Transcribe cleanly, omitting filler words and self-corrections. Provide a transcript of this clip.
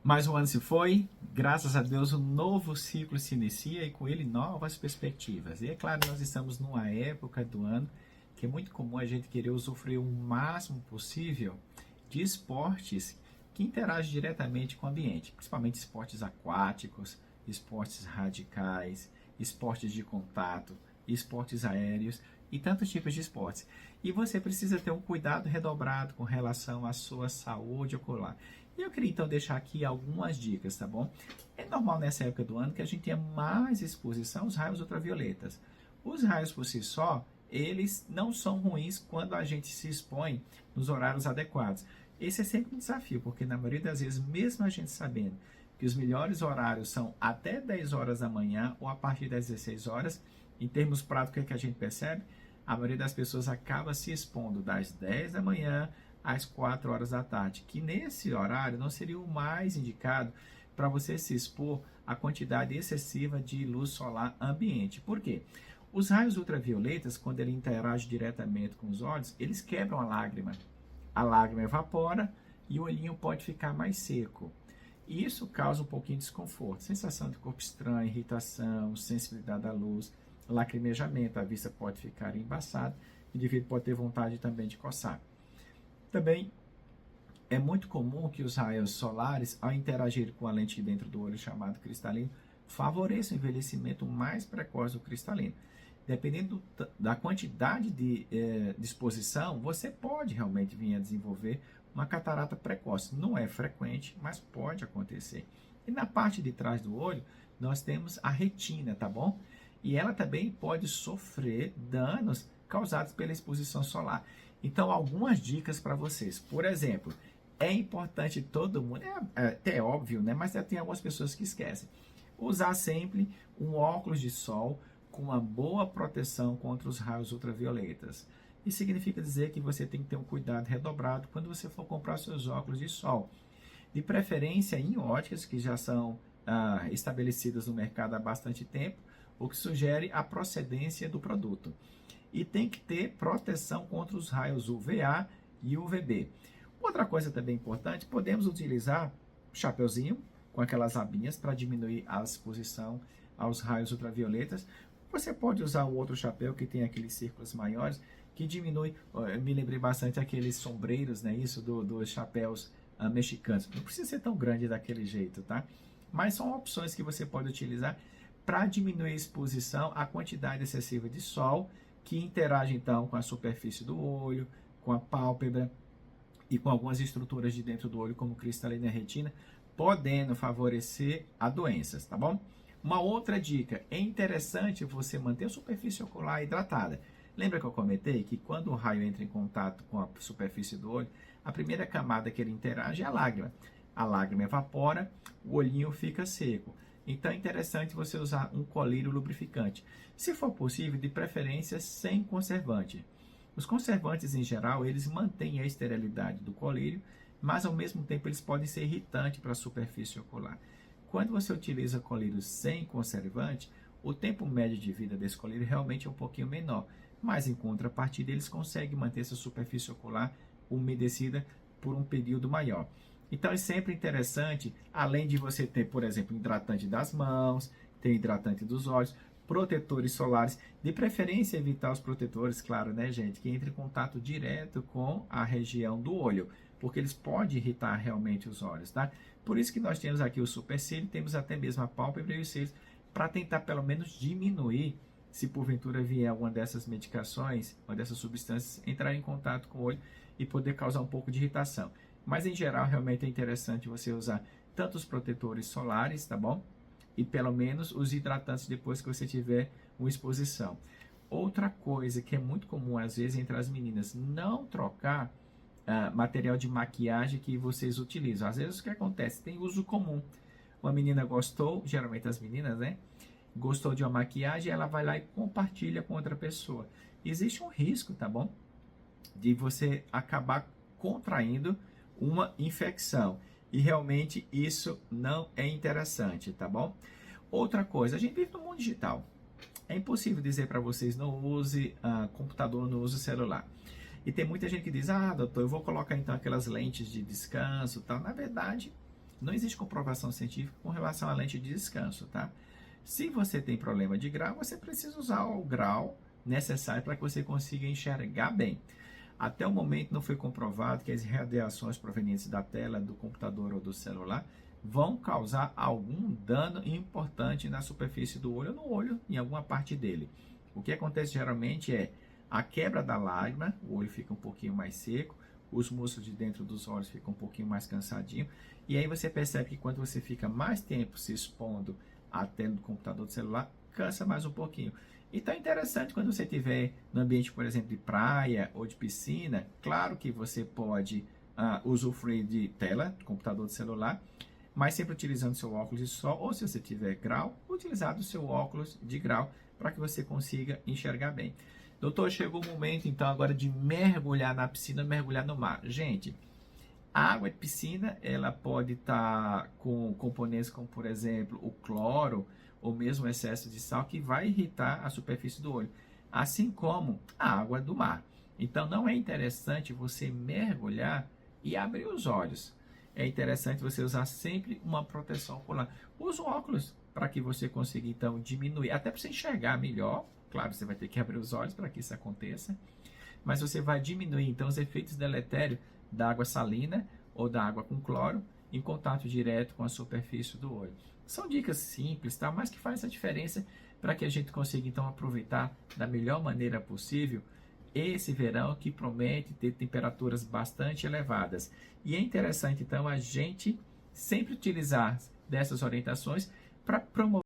Mais um ano se foi, graças a Deus um novo ciclo se inicia e com ele novas perspectivas. E é claro, nós estamos numa época do ano que é muito comum a gente querer usufruir o máximo possível de esportes que interagem diretamente com o ambiente, principalmente esportes aquáticos, esportes radicais, esportes de contato, esportes aéreos e tantos tipos de esportes. E você precisa ter um cuidado redobrado com relação à sua saúde ocular. E eu queria então deixar aqui algumas dicas, tá bom? É normal nessa época do ano que a gente tenha mais exposição aos raios ultravioletas. Os raios por si só, eles não são ruins quando a gente se expõe nos horários adequados. Esse é sempre um desafio, porque na maioria das vezes, mesmo a gente sabendo que os melhores horários são até 10 horas da manhã ou a partir das 16 horas, em termos práticos, o que a gente percebe? A maioria das pessoas acaba se expondo das 10 da manhã às 4 horas da tarde, que nesse horário não seria o mais indicado para você se expor à quantidade excessiva de luz solar ambiente. Por quê? Os raios ultravioletas, quando ele interage diretamente com os olhos, eles quebram a lágrima evapora e o olhinho pode ficar mais seco. E isso causa um pouquinho de desconforto, sensação de corpo estranho, irritação, sensibilidade à luz, lacrimejamento, a vista pode ficar embaçada, o indivíduo pode ter vontade também de coçar. Também é muito comum que os raios solares, ao interagir com a lente dentro do olho chamado cristalino, favoreçam o envelhecimento mais precoce do cristalino. Dependendo da quantidade de exposição, você pode realmente vir a desenvolver uma catarata precoce. Não é frequente, mas pode acontecer. E na parte de trás do olho, nós temos a retina, tá bom? E ela também pode sofrer danos causados pela exposição solar. Então, algumas dicas para vocês. Por exemplo, é importante todo mundo, é até óbvio, né? Mas tem algumas pessoas que esquecem. Usar sempre um óculos de sol com uma boa proteção contra os raios ultravioletas. Isso significa dizer que você tem que ter um cuidado redobrado quando você for comprar seus óculos de sol. De preferência em óticas que já são estabelecidas no mercado há bastante tempo, o que sugere a procedência do produto. E tem que ter proteção contra os raios UVA e UVB. Outra coisa também importante, podemos utilizar o chapeuzinho com aquelas abinhas para diminuir a exposição aos raios ultravioletas. Você pode usar o outro chapéu que tem aqueles círculos maiores, que diminui, eu me lembrei bastante aqueles sombreiros, né, isso dos chapéus mexicanos. Não precisa ser tão grande daquele jeito, tá? Mas são opções que você pode utilizar para diminuir a exposição à quantidade excessiva de sol, que interage então com a superfície do olho, com a pálpebra e com algumas estruturas de dentro do olho, como cristalina e retina, podendo favorecer a doenças, tá bom? Uma outra dica, é interessante você manter a superfície ocular hidratada. Lembra que eu comentei que quando o raio entra em contato com a superfície do olho, a primeira camada que ele interage é a lágrima. A lágrima evapora, o olhinho fica seco. Então é interessante você usar um colírio lubrificante. Se for possível, de preferência sem conservante. Os conservantes em geral, eles mantêm a esterilidade do colírio, mas ao mesmo tempo eles podem ser irritantes para a superfície ocular. Quando você utiliza colírio sem conservante, o tempo médio de vida desse colírio realmente é um pouquinho menor, mas em contrapartida eles conseguem manter essa superfície ocular umedecida por um período maior. Então é sempre interessante, além de você ter, por exemplo, hidratante das mãos, ter hidratante dos olhos, protetores solares, de preferência evitar os protetores, claro, né, gente, que entre em contato direto com a região do olho, porque eles podem irritar realmente os olhos, tá? Por isso que nós temos aqui o supercílio, temos até mesmo a pálpebra e os cílios, para tentar pelo menos diminuir, se porventura vier alguma dessas medicações, uma dessas substâncias, entrar em contato com o olho e poder causar um pouco de irritação. Mas em geral, realmente é interessante você usar tanto os protetores solares, tá bom? E pelo menos os hidratantes depois que você tiver uma exposição. Outra coisa que é muito comum às vezes entre as meninas, não trocar material de maquiagem que vocês utilizam. Às vezes o que acontece? Tem uso comum. Uma menina gostou, geralmente as meninas, né? Gostou de uma maquiagem, ela vai lá e compartilha com outra pessoa. Existe um risco, tá bom? De você acabar contraindo uma infecção. E realmente isso não é interessante, tá bom? Outra coisa, a gente vive no mundo digital. É impossível dizer para vocês não use computador, não use celular. E tem muita gente que diz, doutor, eu vou colocar então aquelas lentes de descanso e tal. Na verdade, não existe comprovação científica com relação à lente de descanso, tá? Se você tem problema de grau, você precisa usar o grau necessário para que você consiga enxergar bem. Até o momento não foi comprovado que as radiações provenientes da tela do computador ou do celular vão causar algum dano importante na superfície do olho ou no olho, em alguma parte dele. O que acontece geralmente é a quebra da lágrima, o olho fica um pouquinho mais seco, os músculos de dentro dos olhos ficam um pouquinho mais cansadinhos, e aí você percebe que quando você fica mais tempo se expondo à tela do computador do celular, cansa mais um pouquinho. Então é interessante quando você estiver no ambiente, por exemplo, de praia ou de piscina, claro que você pode usufruir de tela, do computador do celular, mas sempre utilizando seu óculos de sol, ou se você tiver grau, utilizar o seu óculos de grau para que você consiga enxergar bem. Doutor, chegou o momento então agora de mergulhar na piscina, mergulhar no mar. Gente, a água de piscina, ela pode estar com componentes como, por exemplo, o cloro ou mesmo o excesso de sal que vai irritar a superfície do olho, assim como a água do mar. Então não é interessante você mergulhar e abrir os olhos. É interessante você usar sempre uma proteção ocular. Use óculos para que você consiga então diminuir, até para você enxergar melhor. Claro, você vai ter que abrir os olhos para que isso aconteça, mas você vai diminuir então os efeitos deletérios da água salina ou da água com cloro em contato direto com a superfície do olho. São dicas simples, tá? Mas que faz a diferença para que a gente consiga então aproveitar da melhor maneira possível esse verão que promete ter temperaturas bastante elevadas. E é interessante então a gente sempre utilizar dessas orientações para promover